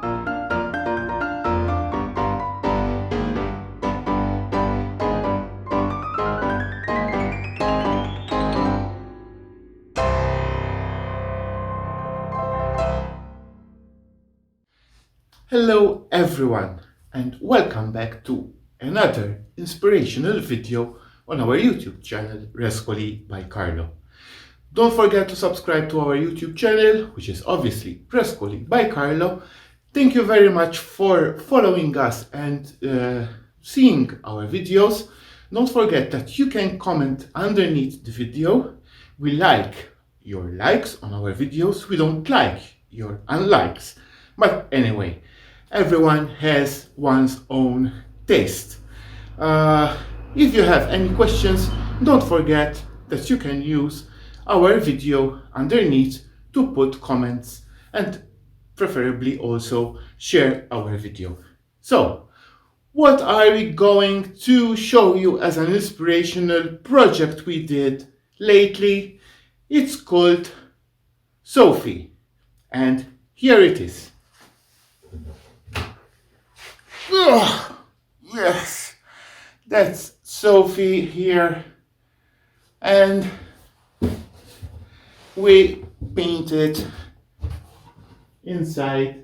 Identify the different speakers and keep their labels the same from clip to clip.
Speaker 1: Hello everyone and welcome back to another inspirational video on our YouTube channel Rescoli by Carlo. Don't forget to subscribe to our YouTube channel, which is obviously Rescoli by Carlo. Thank you very much for following us and seeing our videos. Don't forget that you can comment underneath the video. We like your likes on our videos. We don't like your unlikes. But anyway, everyone has one's own taste. If you have any questions, don't forget that you can use our video underneath to put comments and preferably also share our video. So, what are we going to show you as an inspirational project we did lately? It's called Sophie, and here it is. Oh, yes, that's Sophie here, and we painted inside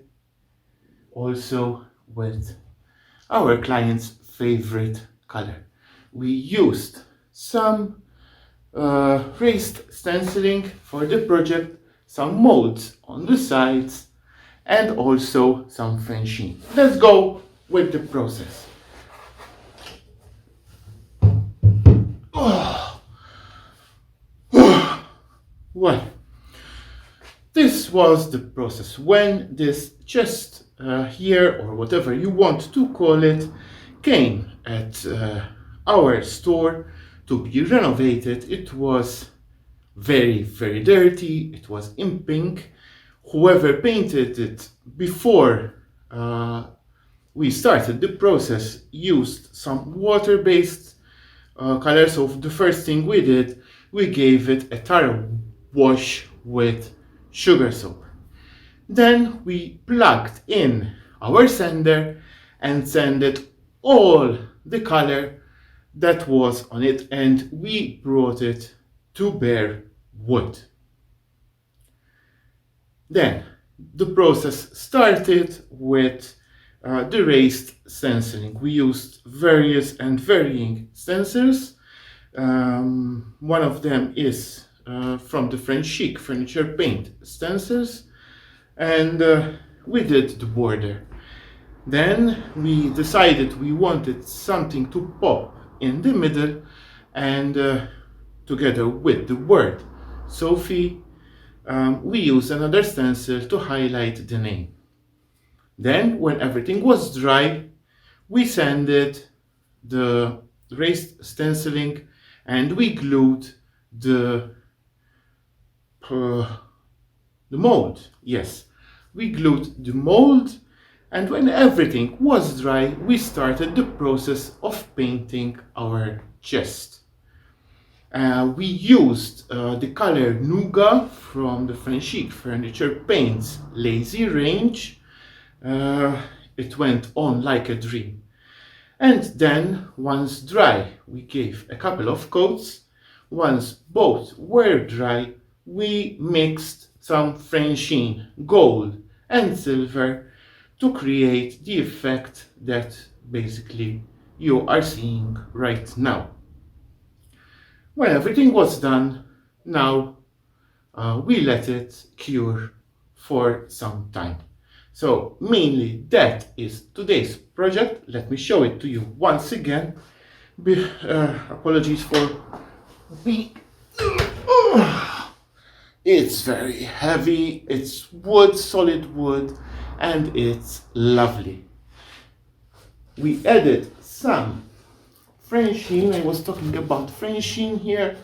Speaker 1: also with our client's favorite color. We used some raised stenciling for the project, some molds on the sides, and also some frenching. Let's go with the process. Well, this was the process when this chest here, or whatever you want to call it, came at our store to be renovated. It was very, very dirty. It was in pink. Whoever painted it before we started the process used some water-based color. So the first thing we did, we gave it a thorough wash with sugar soap. Then we plugged in our sander and sanded all the color that was on it, and we brought it to bare wood. Then the process started with the raised stenciling. We used various and varying stencils. One of them is from the frenchic furniture paint stencils, and we did the border. Then we decided we wanted something to pop in the middle, and together with the word Sophie, we used another stencil to highlight the name. Then, when everything was dry, we sanded the raised stenciling and we glued the mold. Yes, we glued the mold, and when everything was dry, we started the process of painting our chest. We used the color Nougat from the Frenchic Furniture Paints Lazy range. It went on like a dream. And then, once dry, we gave a couple of coats. Once both were dry, we mixed some Frenchine gold and silver to create the effect that basically you are seeing right now. When everything was done, now we let it cure for some time. So mainly that is today's project. Let me show it to you once again. Apologies for me. It's very heavy, it's wood, solid wood, and it's lovely. We added some Frenchine. I was talking about Frenchine here.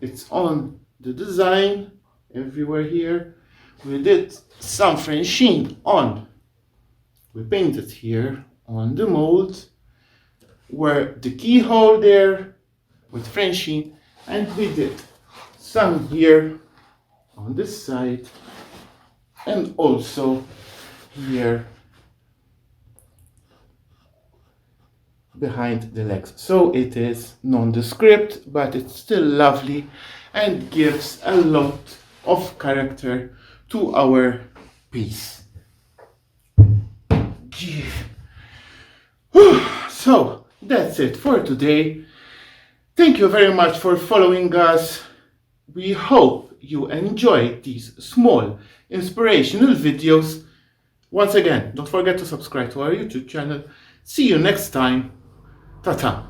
Speaker 1: It's on the design everywhere here. We did some Frenchine on. We painted here on the mold where the keyhole there with Frenchine, and we did some here on this side and also here behind the legs. So it is nondescript, but it's still lovely and gives a lot of character to our piece. So that's it for today. Thank you very much for following us. We hope you enjoyed these small inspirational videos. Once again, don't forget to subscribe to our YouTube channel. See you next time. Ta-ta.